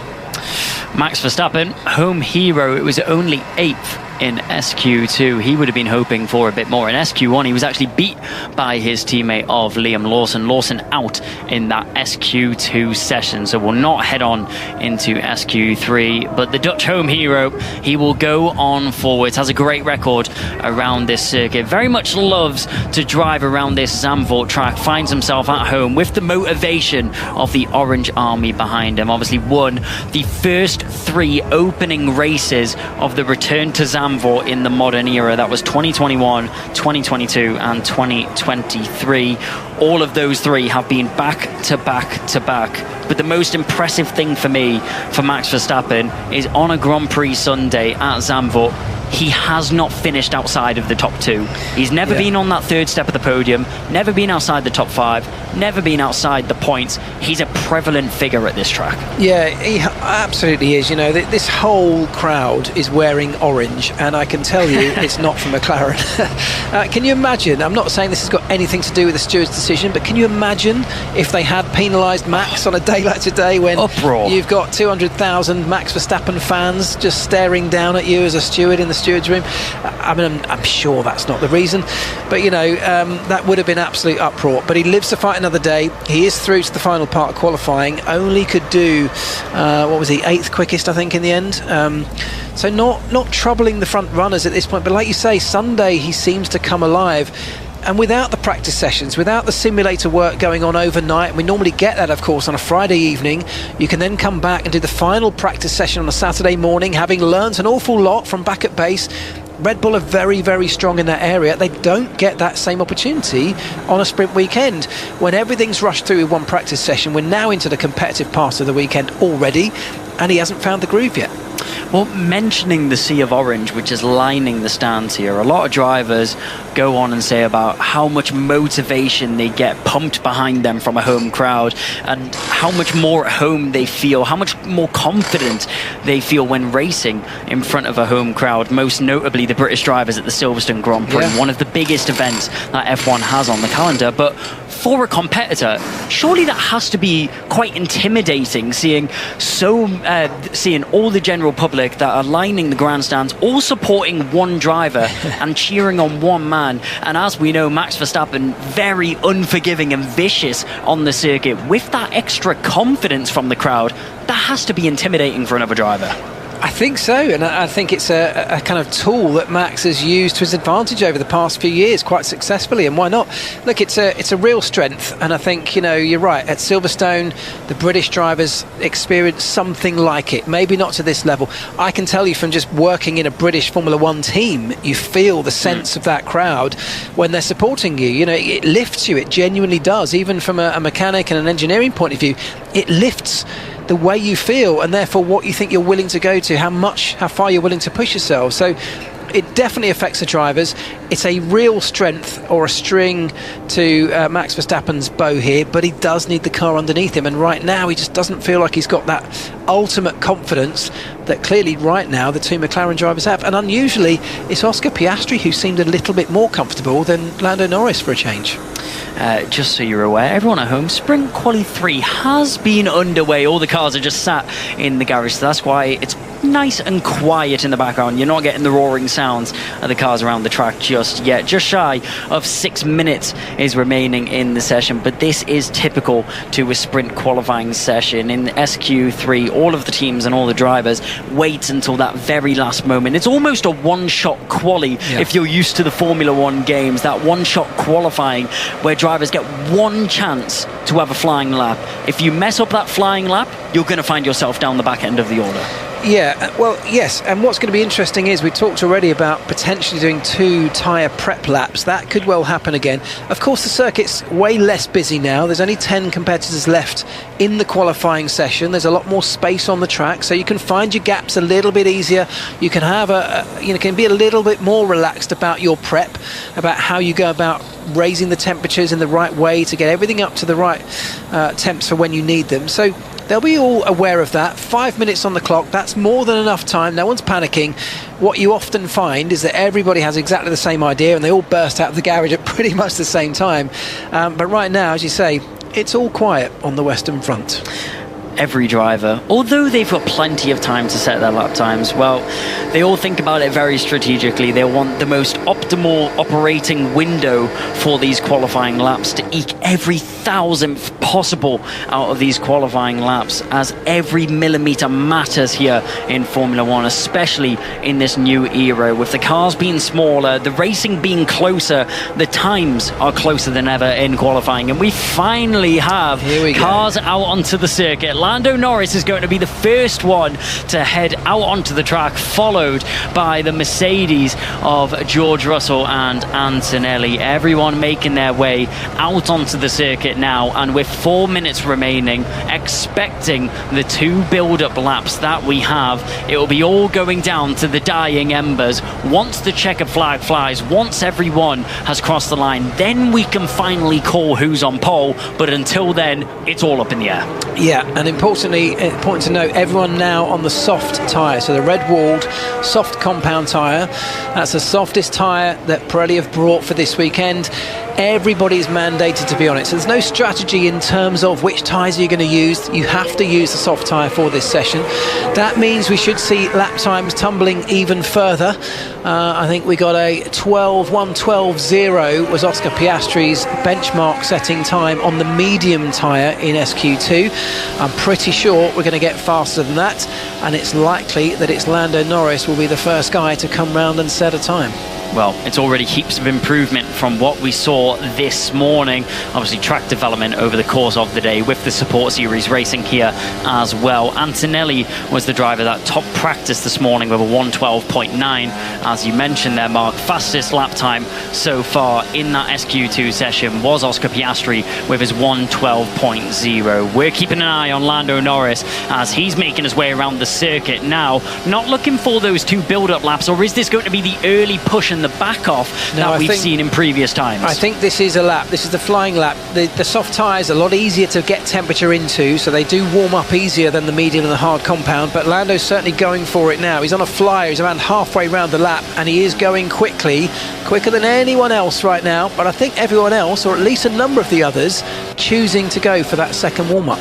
Max Verstappen, home hero. It was only 8th in SQ2. He would have been hoping for a bit more. In SQ1, he was actually beat by his teammate of Liam Lawson. Lawson out in that SQ2 session, so will not head on into SQ3. But the Dutch home hero, he will go on forwards, has a great record around this circuit, very much loves to drive around this Zandvoort track, finds himself at home with the motivation of the Orange Army behind him. Obviously won the first 3 opening races of the return to Zandvoort in the modern era. That was 2021, 2022 and 2023. All of those 3 have been back to back to back. But the most impressive thing for me, for Max Verstappen, is on a Grand Prix Sunday at Zandvoort, he has not finished outside of the top 2. He's never been on that 3rd step of the podium, never been outside the top 5, never been outside the points. He's a prevalent figure at this track. Yeah, he absolutely is. You know, this whole crowd is wearing orange, and I can tell you it's not from McLaren. Can you imagine? I'm not saying this has got anything to do with the steward's decision, but can you imagine if they had penalised Max on a day like today when you've got 200,000 Max Verstappen fans just staring down at you as a steward in the steward's room? I mean, I'm sure that's not the reason, but you know, that would have been absolute uproar. But he lives to fight another day. He is through to the final part of qualifying. Only could do what was he, 8th quickest, I think, in the end. So not troubling the front runners at this point. But like you say, Sunday he seems to come alive. And without the practice sessions, without the simulator work going on overnight, and we normally get that, of course, on a Friday evening, you can then come back and do the final practice session on a Saturday morning, having learnt an awful lot from back at base. Red Bull are very, very strong in that area. They don't get that same opportunity on a sprint weekend. When everything's rushed through with one practice session, we're now into the competitive part of the weekend already, and he hasn't found the groove yet. Well, mentioning the sea of orange, which is lining the stands here, a lot of drivers go on and say about how much motivation they get pumped behind them from a home crowd, and how much more at home they feel, how much more confident they feel when racing in front of a home crowd. Most notably the British drivers at the Silverstone Grand Prix, one of the biggest events that F1 has on the calendar. But for a competitor, surely that has to be quite intimidating, seeing all the general public that are lining the grandstands, all supporting one driver and cheering on one man. And as we know, Max Verstappen, very unforgiving and vicious on the circuit. With that extra confidence from the crowd, that has to be intimidating for another driver. I think so, and I think it's a kind of tool that Max has used to his advantage over the past few years quite successfully, and why not? Look, it's a real strength, and I think, you know, you're right. At Silverstone, the British drivers experience something like it, maybe not to this level. I can tell you from just working in a British Formula One team, you feel the sense of that crowd when they're supporting you. You know, it lifts you, it genuinely does, even from a mechanic and an engineering point of view. It lifts the way you feel, and therefore what you think you're willing to go to, how far you're willing to push yourself. So it definitely affects the drivers. it's a real strength or a string to Max Verstappen's bow here, but he does need the car underneath him, and right now he just doesn't feel like he's got that ultimate confidence that clearly right now the two McLaren drivers have. And unusually it's Oscar Piastri who seemed a little bit more comfortable than Lando Norris for a change. Just so you're aware, everyone at home, Sprint Quali 3 has been underway. All the cars are just sat in the garage, so that's why it's nice and quiet in the background. You're not getting the roaring sounds of the cars around the track just yet. Just shy of 6 minutes is remaining in the session, but this is typical to a sprint qualifying session. In SQ3, all of the teams and all the drivers wait until that very last moment. It's almost a one-shot quali if you're used to the Formula One games, that one-shot qualifying where drivers get one chance to have a flying lap. If you mess up that flying lap, you're going to find yourself down the back end of the order. Yeah, well, yes, and what's going to be interesting is we talked already about potentially doing 2 tyre prep laps. That could well happen again. Of course, the circuit's way less busy now. There's only 10 competitors left in the qualifying session. There's a lot more space on the track, so you can find your gaps a little bit easier. You can have can be a little bit more relaxed about your prep, about how you go about raising the temperatures in the right way to get everything up to the right temps for when you need them. So they'll be all aware of that. 5 minutes on the clock, that's more than enough time. No one's panicking. What you often find is that everybody has exactly the same idea and they all burst out of the garage at pretty much the same time. But right now, as you say, it's all quiet on the Western Front. Every driver, although they've got plenty of time to set their lap times, well, they all think about it very strategically. They want the most optimal operating window for these qualifying laps to eke every thousandth possible out of these qualifying laps, as every millimetre matters here in Formula One, especially in this new era. With the cars being smaller, the racing being closer, the times are closer than ever in qualifying, and we finally have cars out onto the circuit. Lando Norris is going to be the first one to head out onto the track, followed by the Mercedes of George Russell and Antonelli. Everyone making their way out onto the circuit now, and with 4 minutes remaining, expecting the 2 build-up laps that we have, it will be all going down to the dying embers. Once the checkered flag flies, once everyone has crossed the line, then we can finally call who's on pole, but until then, it's all up in the air. Yeah, and importantly, important to note, everyone now on the soft tyre, so the red-walled soft compound tyre. That's the softest tyre that Pirelli have brought for this weekend. Everybody's mandated to be on it, so there's no strategy in terms of which tyres you're going to use. You have to use the soft tyre for this session. That means we should see lap times tumbling even further. I think we got a 1:12.0 was Oscar Piastri's benchmark setting time on the medium tyre in SQ2. I'm pretty sure we're going to get faster than that, and it's likely that it's Lando Norris will be the first guy to come round and set a time. Well, it's already heaps of improvement from what we saw this morning. Obviously, track development over the course of the day with the support series racing here as well. Antonelli was the driver that top practice this morning with a 1:12.9. As you mentioned there, Mark, fastest lap time so far in that SQ2 session was Oscar Piastri with his 1:12.0. We're keeping an eye on Lando Norris as he's making his way around the circuit now. Not looking for those 2 build-up laps, or is this going to be the early push and the back off that we've seen in previous times? I think this is a lap. This is the flying lap. The soft tyres are a lot easier to get temperature into, so they do warm up easier than the medium and the hard compound, but Lando's certainly going for it now. He's on a flyer. He's around halfway around the lap, and he is going quickly, quicker than anyone else right now, but I think everyone else, or at least a number of the others, choosing to go for that second warm-up.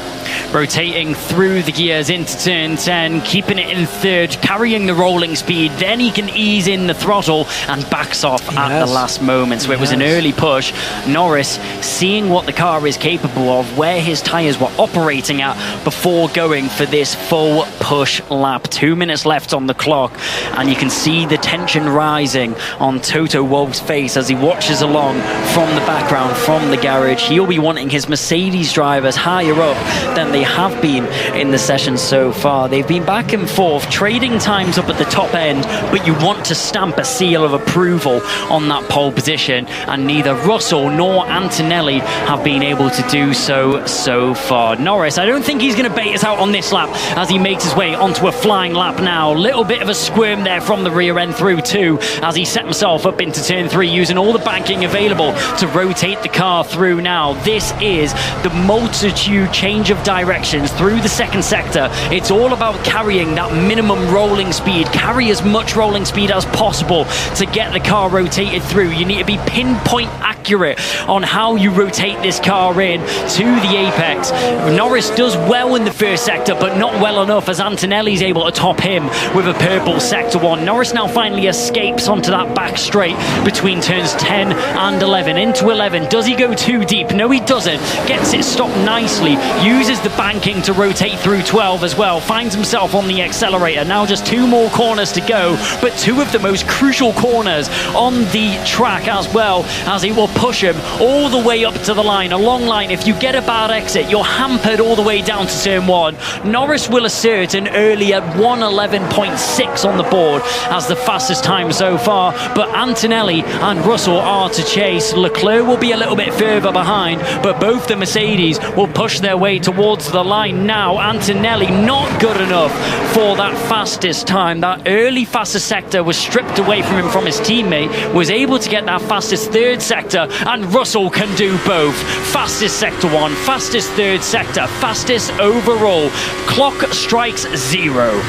Rotating through the gears into turn 10, keeping it in third, carrying the rolling speed, then he can ease in the throttle and backs off at the last moment. So it was an early push. Norris seeing what the car is capable of, where his tyres were operating at before going for this full push lap. 2 minutes left on the clock, and you can see the tension rising on Toto Wolff's face as he watches along from the background, from the garage. He'll be wanting his Mercedes drivers higher up than they have been in the session so far. They've been back and forth, trading times up at the top end, but you want to stamp a seal of approval approval on that pole position, and neither Russell nor Antonelli have been able to do so far. Norris, I don't think he's going to bait us out on this lap as he makes his way onto a flying lap now. Little bit of a squirm there from the rear end through 2 as he set himself up into turn 3, using all the banking available to rotate the car through now. This is the multitude change of directions through the second sector. It's all about carrying that minimum rolling speed. Carry as much rolling speed as possible to get the car rotated through. You need to be pinpoint accurate on how you rotate this car in to the apex. Norris does well in the first sector, but not well enough as Antonelli's able to top him with a purple sector 1. Norris now finally escapes onto that back straight between turns 10 and 11. Into 11. Does he go too deep? No, he doesn't. Gets it stopped nicely. Uses the banking to rotate through 12 as well. Finds himself on the accelerator. Now just 2 more corners to go, but 2 of the most crucial corners on the track as well, as he will push him all the way up to the line. A long line. If you get a bad exit, you're hampered all the way down to turn 1. Norris will assert an earlier 1:11.6 on the board as the fastest time so far, but Antonelli and Russell are to chase. Leclerc will be a little bit further behind, but both the Mercedes will push their way towards the line now. Antonelli not good enough for that fastest time. That early fastest sector was stripped away from him from his teammate, was able to get that fastest third sector, and Russell can do both. Fastest sector 1, fastest third sector, fastest overall. Clock strikes 0.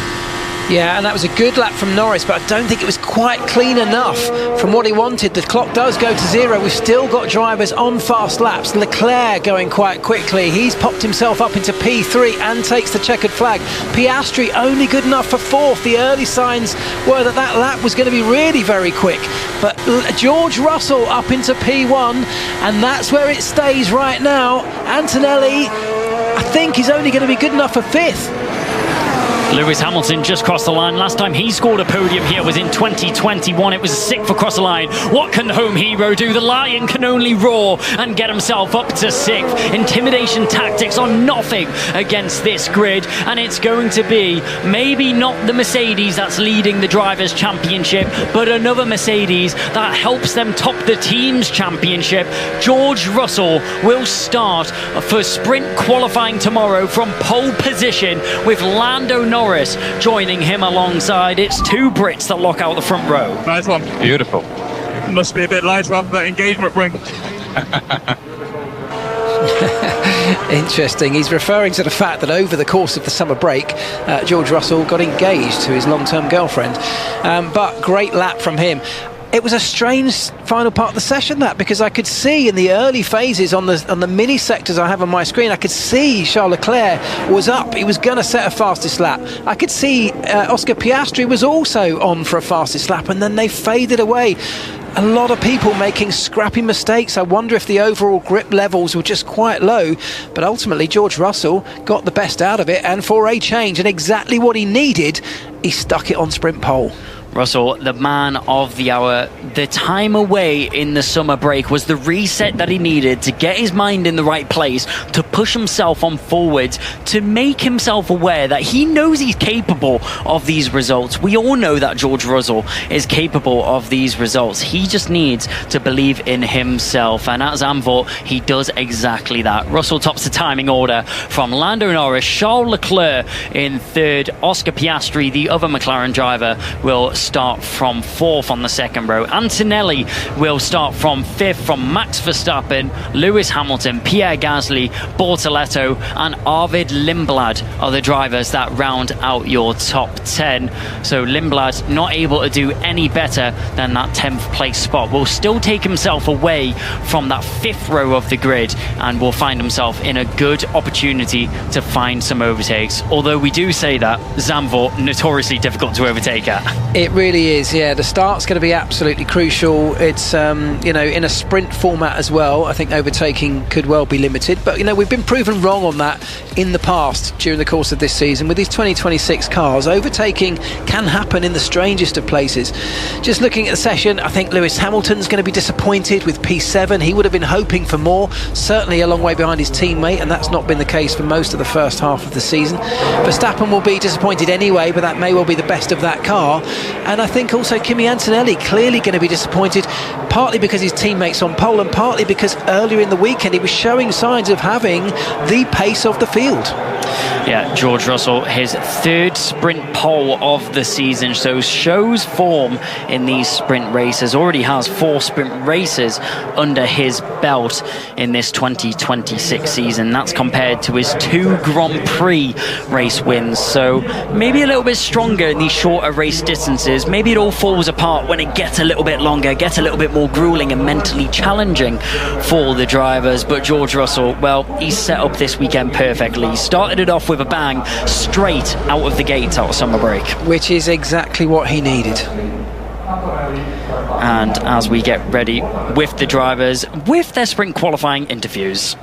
Yeah, and that was a good lap from Norris, but I don't think it was quite clean enough from what he wanted. The clock does go to 0. We've still got drivers on fast laps. Leclerc going quite quickly. He's popped himself up into P3 and takes the checkered flag. Piastri only good enough for 4th. The early signs were that that lap was going to be really very quick. But George Russell up into P1, and that's where it stays right now. Antonelli, I think, is only going to be good enough for 5th. Lewis Hamilton just crossed the line. Last time he scored a podium here was in 2021. It was a 6th across the line. What can the home hero do? The Lion can only roar and get himself up to 6th. Intimidation tactics are nothing against this grid, and it's going to be maybe not the Mercedes that's leading the Drivers' Championship, but another Mercedes that helps them top the Teams' Championship. George Russell will start for sprint qualifying tomorrow from pole position, with Lando Norris joining him alongside. It's 2 Brits that lock out the front row. Nice one. Beautiful. Must be a bit lighter after that engagement ring. Interesting. He's referring to the fact that over the course of the summer break, George Russell got engaged to his long-term girlfriend. But great lap from him. It was a strange final part of the session, that, because I could see in the early phases on the mini sectors I have on my screen, I could see Charles Leclerc was up. He was going to set a fastest lap. I could see Oscar Piastri was also on for a fastest lap, and then they faded away. A lot of people making scrappy mistakes. I wonder if the overall grip levels were just quite low, but ultimately George Russell got the best out of it, and for a change and exactly what he needed, he stuck it on sprint pole. Russell, the man of the hour. The time away in the summer break was the reset that he needed to get his mind in the right place, to push himself on forwards, to make himself aware that he knows he's capable of these results. We all know that George Russell is capable of these results. He just needs to believe in himself, and at Zandvoort, he does exactly that. Russell tops the timing order from Lando Norris, Charles Leclerc in 3rd, Oscar Piastri, the other McLaren driver, will start from 4th on the second row. Antonelli will start from 5th from Max Verstappen, Lewis Hamilton, Pierre Gasly, Bortoleto and Arvid Lindblad are the drivers that round out your top 10. So Lindblad not able to do any better than that 10th place spot. Will still take himself away from that 5th row of the grid and will find himself in a good opportunity to find some overtakes. Although we do say that Zandvoort notoriously difficult to overtake at. It really is, yeah. The start's going to be absolutely crucial. It's, in a sprint format as well. I think overtaking could well be limited. But, we've been proven wrong on that in the past during the course of this season. With these 2026 cars, overtaking can happen in the strangest of places. Just looking at the session, I think Lewis Hamilton's going to be disappointed with P7. He would have been hoping for more. Certainly a long way behind his teammate, and that's not been the case for most of the first half of the season. Verstappen will be disappointed anyway, but that may well be the best of that car. And I think also Kimi Antonelli clearly going to be disappointed, partly because his teammates on pole and partly because earlier in the weekend he was showing signs of having the pace of the field. Yeah, George Russell, his third sprint pole of the season, so shows form in these sprint races. Already has 4 sprint races under his belt in this 2026 season. That's compared to his 2 Grand Prix race wins. So maybe a little bit stronger in these shorter race distances. Maybe it all falls apart when it gets a little bit longer, gets a little bit more grueling and mentally challenging for the drivers. But George Russell, well, he's set up this weekend perfectly. He started it off with a bang straight out of the gate out of summer break, which is exactly what he needed. And as we get ready with the drivers with their sprint qualifying interviews.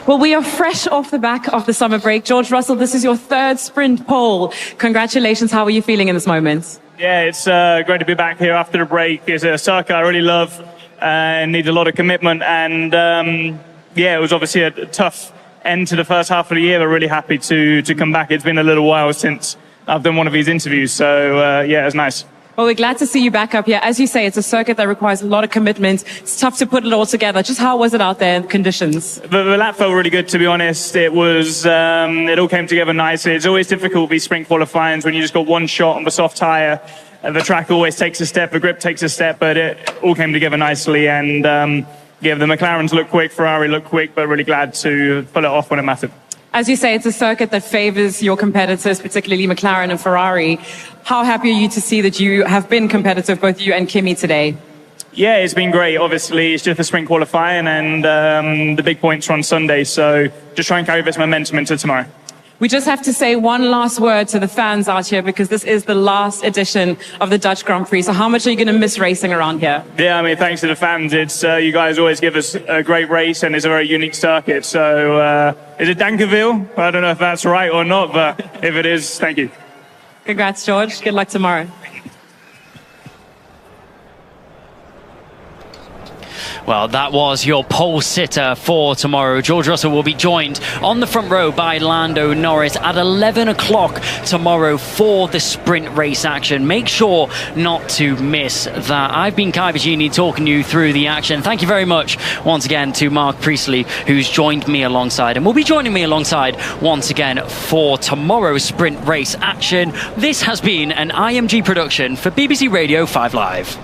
Well, we are fresh off the back of the summer break. George Russell, this is your 3rd sprint pole. Congratulations. How are you feeling in this moment? Yeah, it's great to be back here after the break. It's a circuit I really love and needs a lot of commitment. And it was obviously a tough end to the first half of the year. We're really happy to come back. It's been a little while since I've done one of these interviews, so it was nice. Well, we're glad to see you back up here. As you say, it's a circuit that requires a lot of commitment. It's tough to put it all together. Just how was it out there in conditions? The lap felt really good, to be honest. It was, it all came together nicely. It's always difficult with sprint qualifying when you just got one shot on the soft tyre. The track always takes a step, the grip takes a step, but it all came together nicely. And the McLarens look quick, Ferrari look quick, but really glad to pull it off when it mattered. As you say, it's a circuit that favours your competitors, particularly McLaren and Ferrari. How happy are you to see that you have been competitive, both you and Kimi, today? Yeah, it's been great. Obviously, it's just a sprint qualifying and the big points are on Sunday, so just try and carry this momentum into tomorrow. We just have to say one last word to the fans out here because this is the last edition of the Dutch Grand Prix. So how much are you going to miss racing around here? Yeah, I mean, thanks to the fans. It's you guys always give us a great race and it's a very unique circuit. So is it Dankerville? I don't know if that's right or not, but if it is, thank you. Congrats, George. Good luck tomorrow. Well, that was your pole sitter for tomorrow. George Russell will be joined on the front row by Lando Norris at 11 o'clock tomorrow for the sprint race action. Make sure not to miss that. I've been Kai Vigini talking you through the action. Thank you very much once again to Mark Priestley, who's joined me alongside and will be joining me alongside once again for tomorrow's sprint race action. This has been an IMG production for BBC Radio 5 Live.